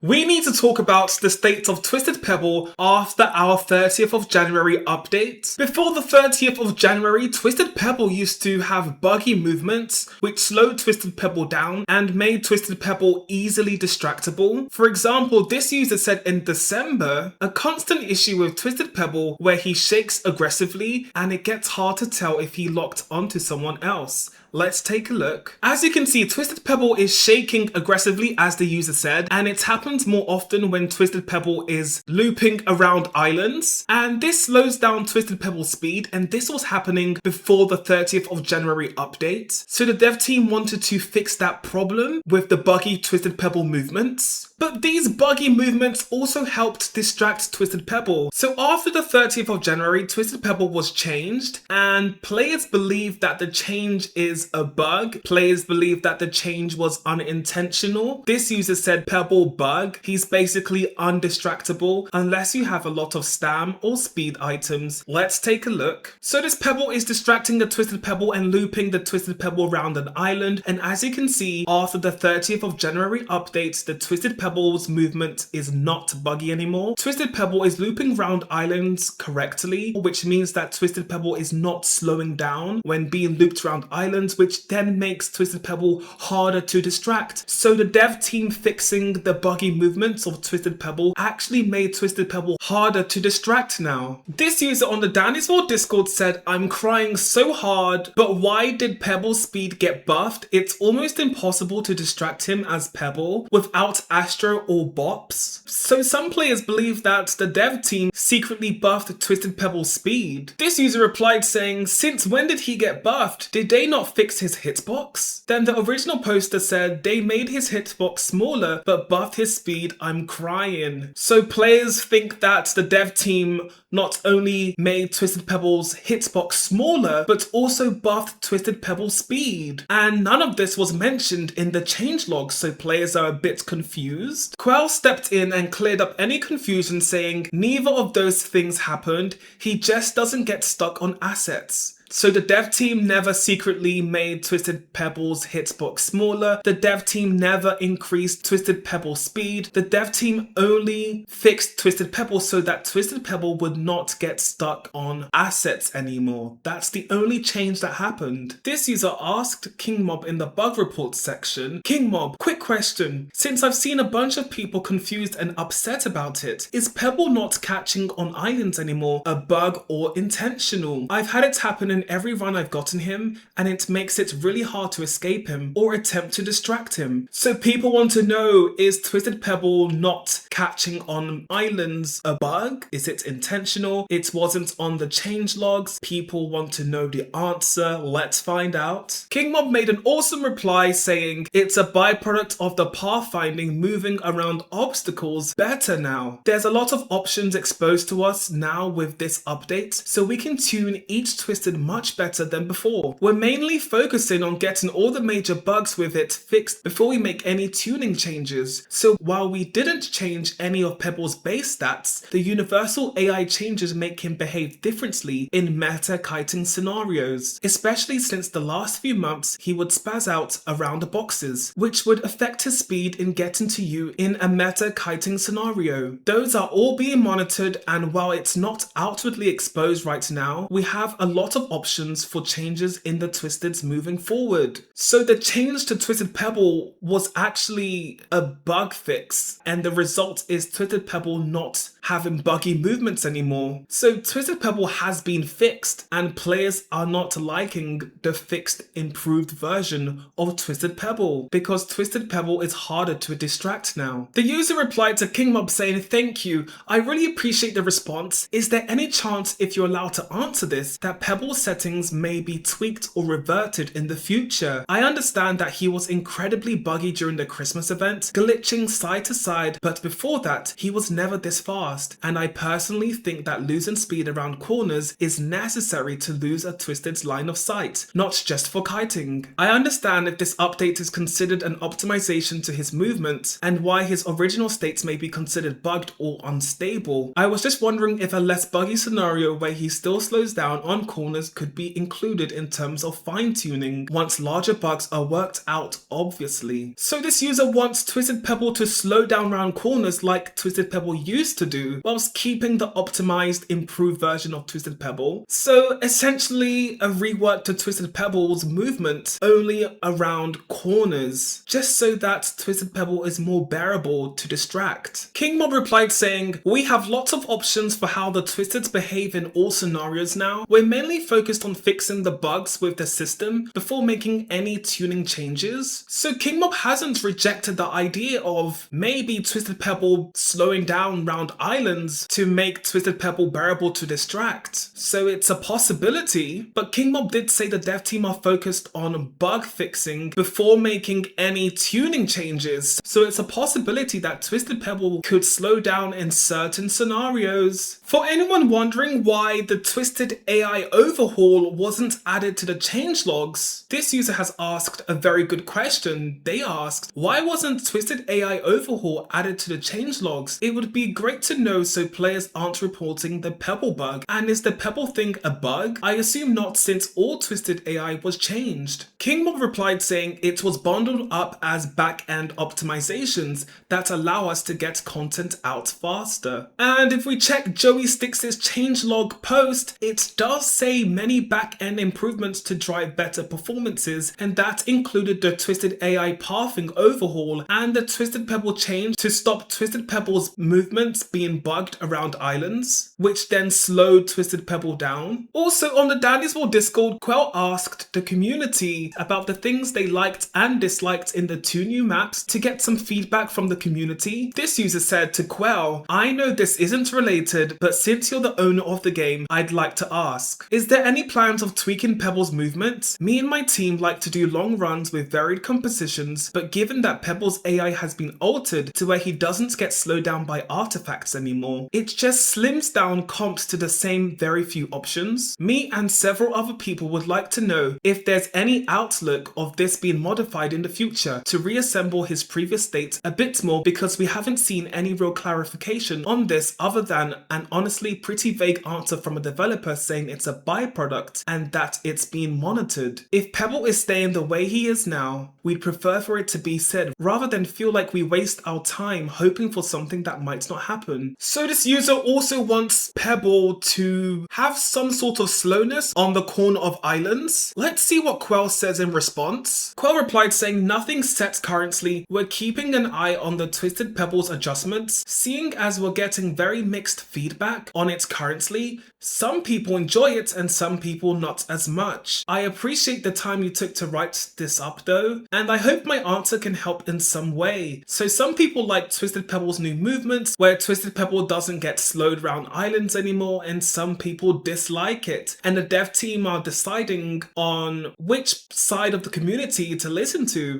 We need to talk about the state of Twisted Pebble after our 30th of January update. Before the 30th of January, Twisted Pebble used to have buggy movements which slowed Twisted Pebble down and made Twisted Pebble easily distractible. For example, this user said in December, a constant issue with Twisted Pebble where he shakes aggressively and it gets hard to tell if he locked onto someone else. Let's take a look. As you can see, Twisted Pebble is shaking aggressively, as the user said, and it happens more often when Twisted Pebble is looping around islands, and this slows down Twisted Pebble's speed, and this was happening before the 30th of January update. So the dev team wanted to fix that problem with the buggy Twisted Pebble movements. But these buggy movements also helped distract Twisted Pebble. So after the 30th of January, Twisted Pebble was changed, and players believe that the change is a bug. Players believe that the change was unintentional. This user said Pebble bug. He's basically undistractable unless you have a lot of stam or speed items. Let's take a look. So this Pebble is distracting the Twisted Pebble and looping the Twisted Pebble around an island. And as you can see, after the 30th of January update, the Twisted Pebble's movement is not buggy anymore. Twisted Pebble is looping around islands correctly, which means that Twisted Pebble is not slowing down when being looped around islands, which then makes Twisted Pebble harder to distract. So the dev team fixing the buggy movements of Twisted Pebble actually made Twisted Pebble harder to distract now. This user on the Danny's World Discord said, I'm crying so hard, but why did Pebble's speed get buffed? It's almost impossible to distract him as Pebble without Astro or Bops. So some players believe that the dev team secretly buffed Twisted Pebble's speed. This user replied saying, since when did he get buffed? Did they not fix his hitbox? Then the original poster said they made his hitbox smaller but buffed his speed. I'm crying. So players think that the dev team not only made Twisted Pebble's hitbox smaller but also buffed Twisted Pebble's speed. And none of this was mentioned in the changelog, so players are a bit confused. Quell stepped in and cleared up any confusion, saying neither of those things happened. He just doesn't get stuck on assets. So the dev team never secretly made Twisted Pebble's hitbox smaller. The dev team never increased Twisted Pebble's speed. The dev team only fixed Twisted Pebble so that Twisted Pebble would not get stuck on assets anymore. That's the only change that happened. This user asked King Mob in the bug report section, King Mob, quick question. Since I've seen a bunch of people confused and upset about it, is Pebble not catching on islands anymore a bug or intentional? I've had it happen in every run I've gotten him, and it makes it really hard to escape him or attempt to distract him. So people want to know, is Twisted Pebble not catching on islands a bug? Is it intentional? It wasn't on the change logs. People want to know the answer. Let's find out. King Mob made an awesome reply saying it's a byproduct of the pathfinding, moving around obstacles better now. There's a lot of options exposed to us now with this update, so we can tune each Twisted much better than before. We're mainly focusing on getting all the major bugs with it fixed before we make any tuning changes. So while we didn't change any of Pebble's base stats, the universal AI changes make him behave differently in meta kiting scenarios, especially since the last few months he would spaz out around the boxes, which would affect his speed in getting to you in a meta kiting scenario. Those are all being monitored, and while it's not outwardly exposed right now, we have a lot of options for changes in the Twisteds moving forward. So the change to Twisted Pebble was actually a bug fix, and the result is Twisted Pebble not having buggy movements anymore. So Twisted Pebble has been fixed, and players are not liking the fixed, improved version of Twisted Pebble because Twisted Pebble is harder to distract now. The user replied to King Mob saying, thank you, I really appreciate the response. Is there any chance, if you're allowed to answer this, that Pebble's settings may be tweaked or reverted in the future? I understand that he was incredibly buggy during the Christmas event, glitching side to side, but before before that, he was never this fast, and I personally think that losing speed around corners is necessary to lose a Twisted's line of sight, not just for kiting. I understand if this update is considered an optimization to his movement, and why his original states may be considered bugged or unstable. I was just wondering if a less buggy scenario where he still slows down on corners could be included in terms of fine-tuning, once larger bugs are worked out, obviously. So this user wants Twisted Pebble to slow down round corners like Twisted Pebble used to do, whilst keeping the optimized, improved version of Twisted Pebble. So essentially a rework to Twisted Pebble's movement only around corners, just so that Twisted Pebble is more bearable to distract. King Mob replied saying, "We have lots of options for how the Twisteds behave in all scenarios now. We're mainly focused on fixing the bugs with the system before making any tuning changes." So King Mob hasn't rejected the idea of maybe Twisted Pebble slowing down round islands to make Twisted Pebble bearable to distract. So it's a possibility, but King Mob did say the dev team are focused on bug fixing before making any tuning changes. So it's a possibility that Twisted Pebble could slow down in certain scenarios. For anyone wondering why the Twisted AI overhaul wasn't added to the changelogs, this user has asked a very good question. They asked, why wasn't Twisted AI overhaul added to the changelogs? It would be great to know so players aren't reporting the Pebble bug. And is the Pebble thing a bug? I assume not, since all Twisted AI was changed. King Mob replied saying it was bundled up as back-end optimizations that allow us to get content out faster. And if we check Joey Styx's changelog post, it does say many back-end improvements to drive better performances, and that included the Twisted AI pathing overhaul and the Twisted Pebble change to stop Twisted Pebble's movements being bugged around islands, which then slowed Twisted Pebble down. Also on the Dandy's World Discord, Quell asked the community about the things they liked and disliked in the 2 new maps to get some feedback from the community. This user said to Quell, "I know this isn't related, but since you're the owner of the game, I'd like to ask, is there any plans of tweaking Pebble's movement? Me and my team like to do long runs with varied compositions, but given that Pebble's AI has been altered to where he doesn't get slowed down by artifacts anymore, it just slims down comps to the same very few options. Me and several other people would like to know if there's any outlook of this being modified in the future to reassemble his previous state a bit more, because we haven't seen any real clarification on this other than an honestly pretty vague answer from a developer saying it's a byproduct and that it's being monitored. If Pebble is staying the way he is now, we'd prefer for it to be said rather than feel like we waste our time hoping for something that might not happen." So this user also wants Pebble to have some sort of slowness on the corner of islands. Let's see what Quell says in response. Quell replied saying, "Nothing set currently. We're keeping an eye on the Twisted Pebble's adjustments, seeing as we're getting very mixed feedback on it currently. Some people enjoy it and some people not as much. I appreciate the time you took to write this up though, and I hope my answer can help in some way. So some people like Twisted Pebble's new movements, where Twisted Pebble doesn't get slowed round islands anymore, and some people dislike it. And the dev team are deciding on which side of the community to listen to.